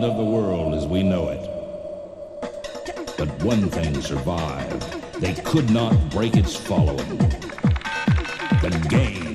end of the world as we know it. But one thing survived. They could not break its following. The game.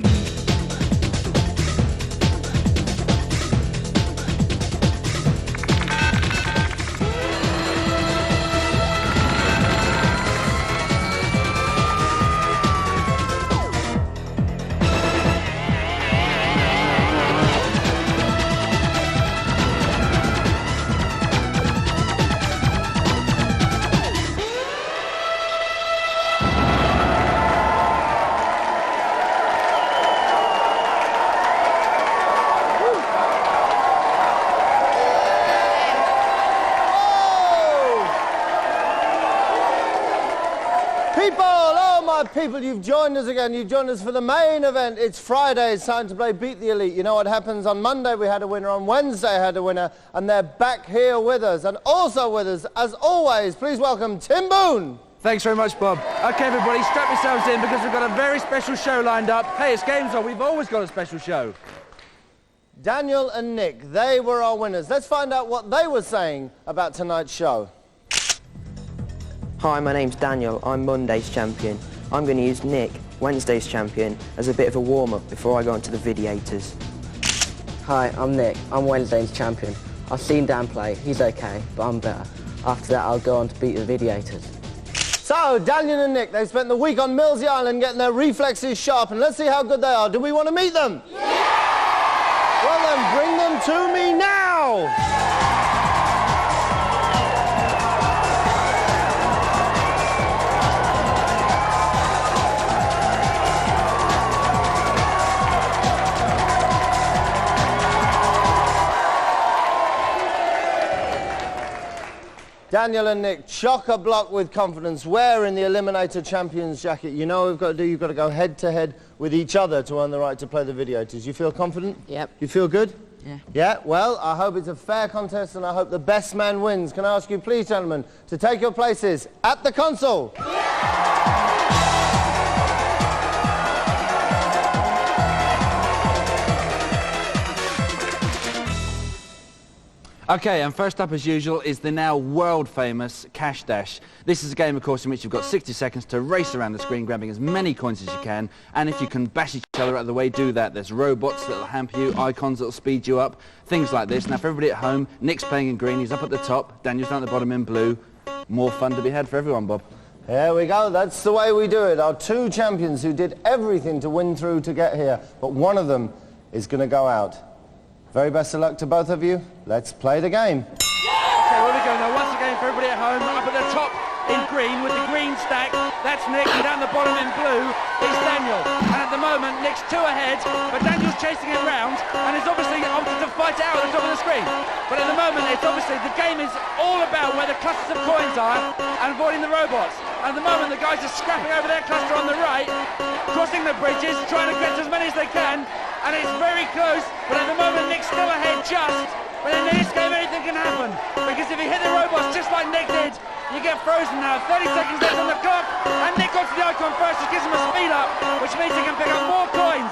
People, you've joined us again. You've joined us for the main event. It's Friday. It's time to play Beat the Elite. You know what happens on Monday? We had a winner. On Wednesday, I had a winner. And they're back here with us. And also with us, as always, please welcome Tim Boone. Thanks very much, Bob. OK, everybody, strap yourselves in because we've got a very special show lined up. Hey, it's Games On. We've always got a special show. Daniel and Nick, they were our winners. Let's find out what they were saying about tonight's show. Hi, my name's Daniel. I'm Monday's champion. I'm going to use Nick, Wednesday's champion, as a bit of a warm-up before I go into the Videators. Hi, I'm Nick. I'm Wednesday's champion. I've seen Dan play. He's okay, but I'm better. After that, I'll go on to beat the Videators. So, Daniel and Nick, they've spent the week on Millsy Island getting their reflexes sharp, and let's see how good they are. Do we want to meet them? Yeah! Well then, bring them to me now! Daniel and Nick, chock-a-block with confidence, wearing the Eliminator Champions jacket. You know what we've got to do? You've got to go head-to-head with each other to earn the right to play the Videators. You feel confident? Yep. You feel good? Yeah. Yeah? Well, I hope it's a fair contest, and I hope the best man wins. Can I ask you, please, gentlemen, to take your places at the console? OK, and first up, as usual, is the now world-famous Cash Dash. This is a game, of course, in which you've got 60 seconds to race around the screen, grabbing as many coins as you can, and if you can bash each other out of the way, do that. There's robots that'll hamper you, icons that'll speed you up, things like this. Now, for everybody at home, Nick's playing in green, he's up at the top, Daniel's down at the bottom in blue. More fun to be had for everyone, Bob. There we go, that's the way we do it. Our two champions who did everything to win through to get here, but one of them is going to go out. Very best of luck to both of you. Let's play the game. OK, here we go now. Once again, for everybody at home, up at the top in green with the green stack, that's Nick, and down the bottom in blue is Daniel. And at the moment, Nick's 2 ahead, but Daniel's chasing it round, and is obviously opted to fight it out at the top of the screen. But at the moment, it's obviously, the game is all about where the clusters of coins are and avoiding the robots. At the moment, the guys are scrapping over their cluster on the right, crossing the bridges, trying to get as many as they can, and it's very close, but at the moment, Nick's still ahead just. But in this game, anything can happen, because if you hit the robots just like Nick did, you get frozen now. 30 seconds left on the clock, and Nick got to the icon first, which gives him a speed up, which means he can pick up more coins.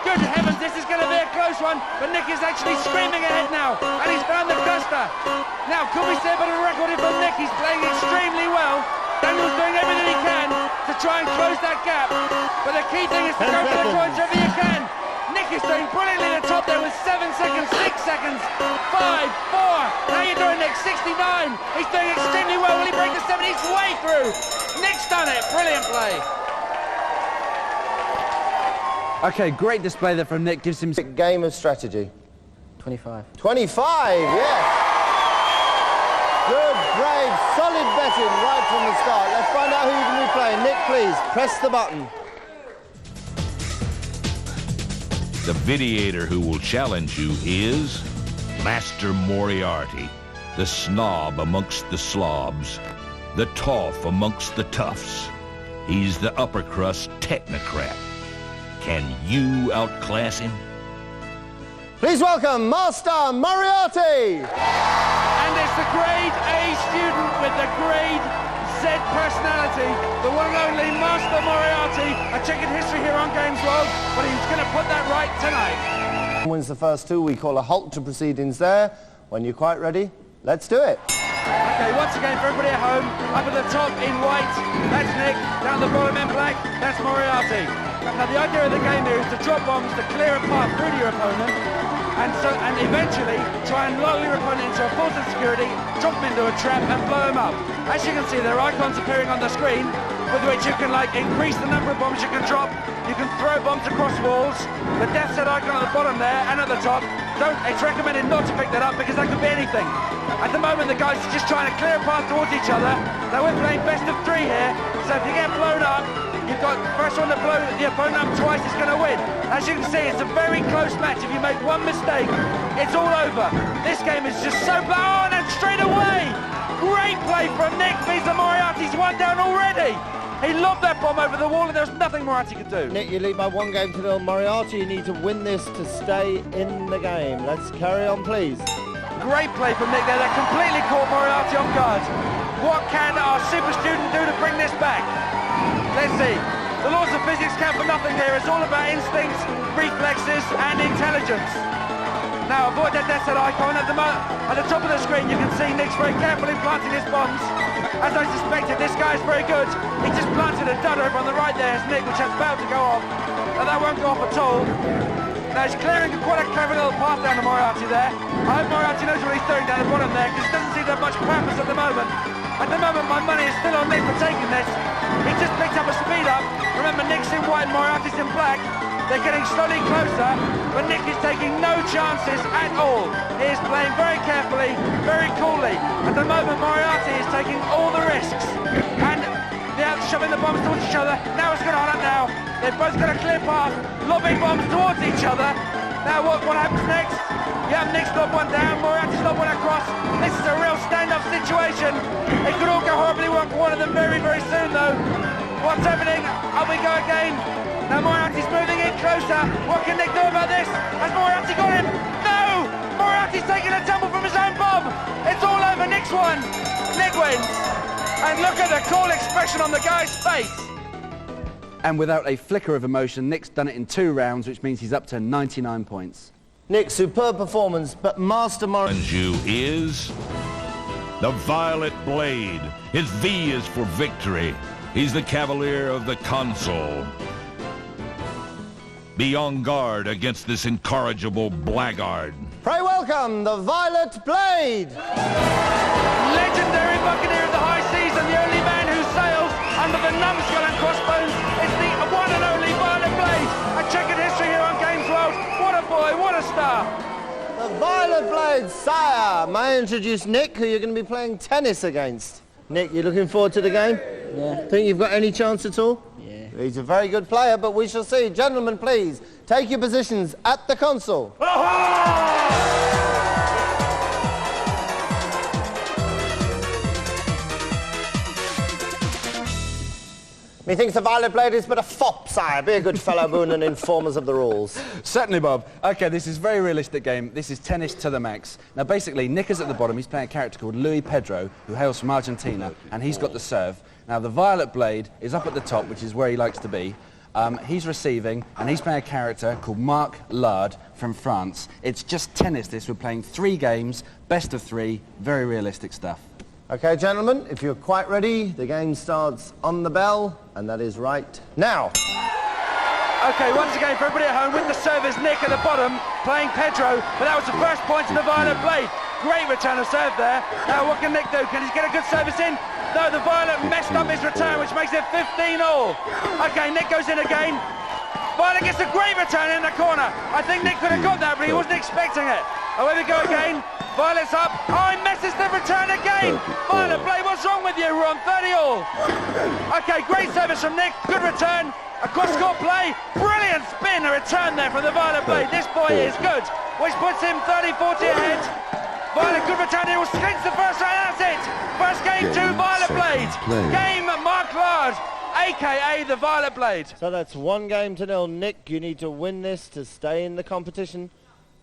Good heavens, this is going to be a close one, but Nick is actually screaming ahead now, and he's found the cluster. Now, could we say a bit of a record here from Nick? He's playing extremely well. Daniel's doing everything he can to try and close that gap, but the key thing is to go for the coins wherever you can. Nick is doing brilliantly at the top there with 7 seconds, 6 seconds, 5, 4. How you doing, Nick? 69. He's doing extremely well. Will he break the 7? He's way through. Nick's done it. Brilliant play. OK, great display there from Nick. Gives him a game of strategy. 25. 25, yes. Good, brave, solid betting right from the start. Let's find out who you're going to be playing. Nick, please, press the button. The Videator who will challenge you is Master Moriarty, the snob amongst the slobs, the toff amongst the toughs. He's the upper crust technocrat. Can you outclass him? Please welcome Master Moriarty! And it's the grade A student with the grade Z personality, the one and only Master Moriarty. A checkered history here on Games World, but he's going to put that right tonight. Wins the first two, we call a halt to proceedings there. When you're quite ready, let's do it. Okay, once again for everybody at home, up at the top in white, that's Nick, down the bottom in black, that's Moriarty. Now the idea of the game here is to drop bombs to clear a path through to your opponent, and eventually try and lull your opponent into a false insecurity, drop him into a trap and blow him up. As you can see, there are icons appearing on the screen with which you can increase the number of bombs you can drop. You can throw bombs across walls. The death set icon at the bottom there and at the top, it's recommended not to pick that up because that could be anything. At the moment the guys are just trying to clear a path towards each other. Now we're playing best of 3 here, so if you get blown up, you've got the first one to blow the opponent up twice is going to win. As you can see, it's a very close match. If you make one mistake, it's all over. This game is just so bad. And straight away, great play from Nick. Visa Moriarty's 1 down already. He lobbed that bomb over the wall and there was nothing Moriarty could do. Nick, you lead by 1 game to 0. Moriarty, you need to win this to stay in the game. Let's carry on, please. Great play from Nick there. That completely caught Moriarty off guard. What can our super student do to bring this back? Let's see. The laws of physics count for nothing here. It's all about instincts, reflexes and intelligence. Now avoid that death set icon. At the top of the screen you can see Nick's very carefully planting his bombs. As I suspected, this guy's very good. He just planted a dud over on the right there as Nick, which has about to go off. Now that won't go off at all. Now he's clearing quite a clever little path down to Moriarty there. I hope Moriarty knows what he's doing down the bottom there because it doesn't seem to have much purpose at the moment. At the moment my money is still on Nick for taking this. He just picked up a speed up. Remember, Nick's in white and Moriarty's in black. They're getting slowly closer, but Nick is taking no chances at all. He is playing very carefully, very coolly. At the moment, Moriarty is taking all the risks. And they're shoving the bombs towards each other. Now it's going on up now. They've both got a clear path, lobbing bombs towards each other. Now what happens next? You have Nick's lob 1 down, Moriarty's lob 1 across. This is a real stand-up situation. It could all go horribly wrong for one of them very, very soon though. What's happening? Up we go again. Now Moriarty's moving in closer. What can Nick do about this? Has Moriarty got him? No! Moriarty's taking a tumble from his own bomb. It's all over. Nick's won. Nick wins. And look at the cool expression on the guy's face. And without a flicker of emotion, Nick's done it in 2 rounds, which means he's up to 99 points. Nick, superb performance, but Master Moriarty... You is the Violet Blade. His V is for victory. He's the Cavalier of the Console. Be on guard against this incorrigible blackguard. Pray welcome, the Violet Blade! Legendary buccaneer of the high seas and the only man who sails under the numbskull and crossbones is the one and only Violet Blade. A checkered history here on Games World. What a boy, what a star. The Violet Blade, sire. May I introduce Nick, who you're going to be playing tennis against. Nick, you looking forward to the game? Yeah. Think you've got any chance at all? Yeah. He's a very good player, but we shall see. Gentlemen, please, take your positions at the console. Methinks the Violet Blade is but a fop, sire. Be a good fellow, Boone, and inform us of the rules. Certainly, Bob. OK, this is a very realistic game. This is tennis to the max. Now, basically, Nick is at the bottom. He's playing a character called Luis Pedro, who hails from Argentina, and he's got the serve. Now, the Violet Blade is up at the top, which is where he likes to be. He's receiving, and he's playing a character called Marc Lard from France. It's just tennis, this. We're playing 3 games, best of 3, very realistic stuff. OK, gentlemen, if you're quite ready, the game starts on the bell, and that is right now. OK, once again, for everybody at home, with the serve is Nick at the bottom, playing Pedro, but that was the first point to the Violet Blade. Great return of serve there. Now, what can Nick do? Can he get a good service in? No, the Violet messed up his return, which makes it 15-all. OK, Nick goes in again. Violet gets a great return in the corner. I think Nick could have got that, but he wasn't expecting it. Away we go again. Violet's up. Oh, he messes the return again. Violet Blade, what's wrong with you? We're on 30-all. OK, great service from Nick. Good return. A cross-court play. Brilliant spin. A return there from the Violet Blade. This boy is good. Which puts him 30-40 ahead. Violet, good return. He will clinch the first round. That's it. First game to Violet Blade. Game Marc Lard, a.k.a. the Violet Blade. So that's 1 game to 0. Nick, you need to win this to stay in the competition.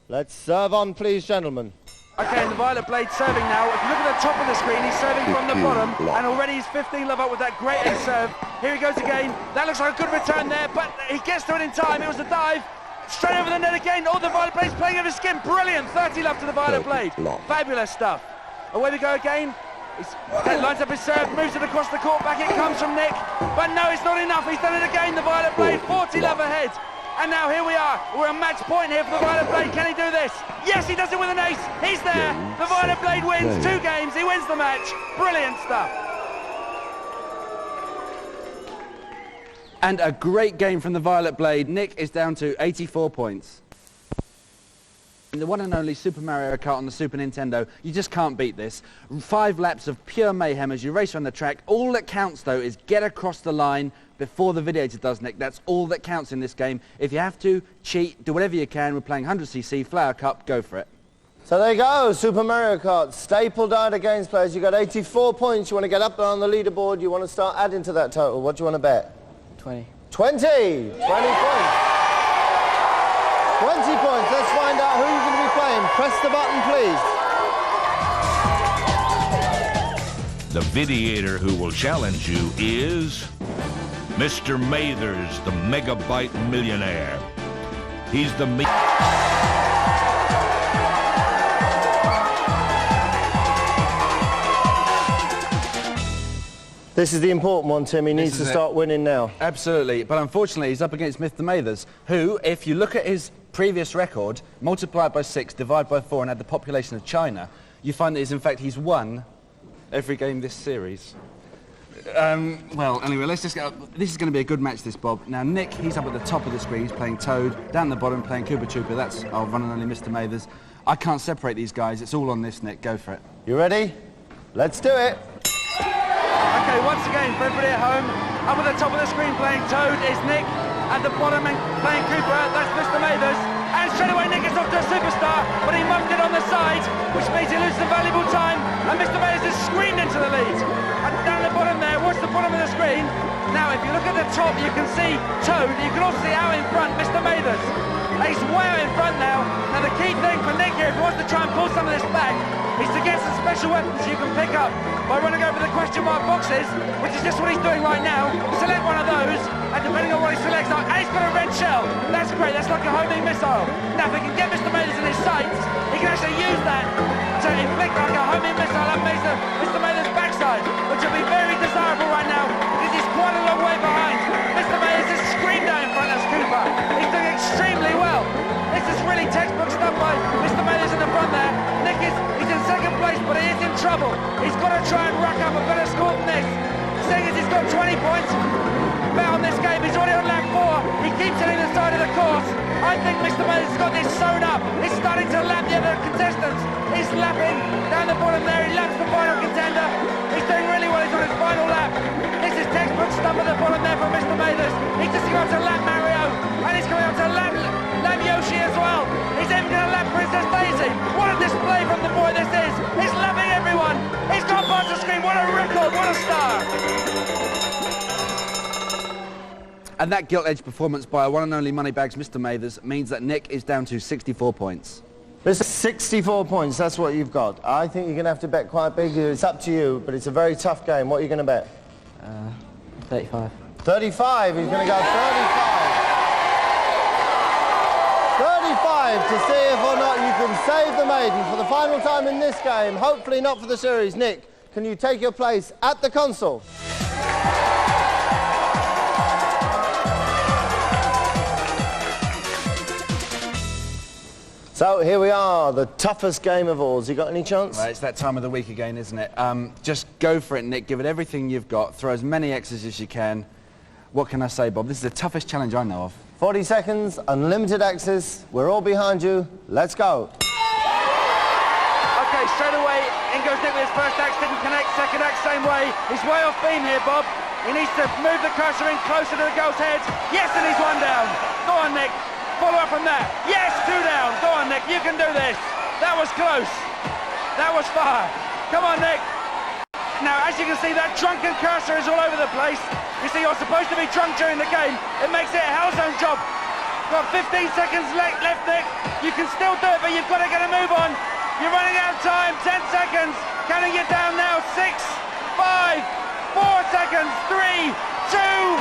Let's serve on, please, gentlemen. OK, and the Violet Blade serving now. If you look at the top of the screen, he's serving from the bottom, and already he's 15 love up with that great ace serve. Here he goes again. That looks like a good return there, but he gets to it in time. It was a dive. Straight over the net again. Oh, the Violet Blade's playing over skin. Brilliant. 30 love to the Violet Blade. Fabulous stuff. Away we go again. He lines up his serve, moves it across the court, back it comes from Nick. But no, it's not enough. He's done it again, the Violet Blade. 40 love ahead. And now here we are. We're a match point here for the Violet Blade. Can he do this? Yes, he does it with an ace. He's there. The Violet Blade wins 2 games. He wins the match. Brilliant stuff. And a great game from the Violet Blade. Nick is down to 84 points. In the one and only Super Mario Kart on the Super Nintendo, you just can't beat this. 5 laps of pure mayhem as you race around the track. All that counts, though, is get across the line before the Videator does, Nick. That's all that counts in this game. If you have to, cheat, do whatever you can. We're playing 100cc, Flower Cup, go for it. So there you go, Super Mario Kart, staple data games players. You got 84 points. You want to get up there on the leaderboard. You want to start adding to that total. What do you want to bet? 20. 20 points. 20 points. Let's find out who you're going to be playing. Press the button, please. The Videator who will challenge you is Mr. Mathers, the Megabyte Millionaire. He's the This is the important one, Tim. He needs to start winning now. Absolutely, but unfortunately he's up against Mr. Mathers, who, if you look at his previous record, multiply it by 6, divide by 4, and add the population of China, you find that he's won every game this series. Well, anyway, let's just go. This is going to be a good match, this, Bob. Now, Nick, he's up at the top of the screen. He's playing Toad. Down the bottom, playing Koopa Troopa. That's our one and only Mr. Mathers. I can't separate these guys. It's all on this, Nick. Go for it. You ready? Let's do it. Okay, once again, for everybody at home, up at the top of the screen playing Toad is Nick. At the bottom playing Koopa, that's Mr. Mathers. And straight away Nick is off to a superstar, but he mugged it on the side, which means he loses some valuable time, and Mr. Mathers has screamed into the lead. And down the bottom there, watch the bottom of the screen. Now, if you look at the top, you can see Toad. You can also see out in front, Mr. Mathers. He's way out in front now. Now, the key thing for Nick here, if he wants to try and pull some of this back, is to get some special weapons you can pick up by running over the question mark boxes, which is just what he's doing right now. Select one of those, and depending on what he selects, and he's got a red shell. That's great, that's like a homing missile. Now, if he can get Mr. Mathers in his sights, he can actually use that to inflict like a homing missile on Mr. Mathers' backside, which will be very desirable right now, because he's quite a long way behind. Mr. Mathers has screamed out in front of Koopa. He's doing extremely well. This is really textbook stuff by Mr. Mathers in the front there. Nick he's in second place, but he is in trouble. He's got to try and rack up a better score than this. Seeing as he's got 20 points, bet on this game. He's already on lap 4. He keeps hitting the side of the course. I think Mr. Mathers has got this sewn up. He's starting to lap the other contestants. He's lapping down the bottom there. He laps the final contender. He's doing really well. He's on his final lap. This is textbook stuff at the bottom there from Mr. Mathers. He's just going to lap Mario, and he's coming up to lap Yoshi as well. He's even going to lap Princess Daisy. What a display from the boy this is. He's lapping everyone. He's gone past the screen. What a record. What a star. And that gilt-edged performance by our one and only Moneybags, Mr. Mathers, means that Nick is down to 64 points. This is 64 points, that's what you've got. I think you're going to have to bet quite big. It's up to you, but it's a very tough game. What are you going to bet? 35. 35, he's going to go 35. 35 to see if or not you can save the maiden for the final time in this game. Hopefully not for the series. Nick, can you take your place at the console? So here we are, the toughest game of all. Has he got any chance? Well, it's that time of the week again, isn't it? Just go for it, Nick. Give it everything you've got. Throw as many X's as you can. What can I say, Bob? This is the toughest challenge I know of. 40 seconds, unlimited X's. We're all behind you. Let's go. Okay, straight away, in goes Nick with his first axe, didn't connect, second axe, same way. He's way off beam here, Bob. He needs to move the cursor in closer to the girl's head. Yes, and he's 1 down. Go on, Nick. Follow up from that. Yes, 2 down. Go on, Nick. You can do this. That was close. That was far. Come on, Nick. Now, as you can see, that drunken cursor is all over the place. You see, you're supposed to be drunk during the game. It makes it a hell's own job. Got 15 seconds left, Nick. You can still do it, but you've got to get a move on. You're running out of time. 10 seconds. Counting you down now. 6, 5, 4 seconds. 3, 2,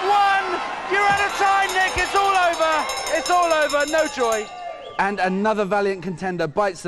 1. You're out of time, Nick. It's all over. It's all over. No joy. And another valiant contender bites the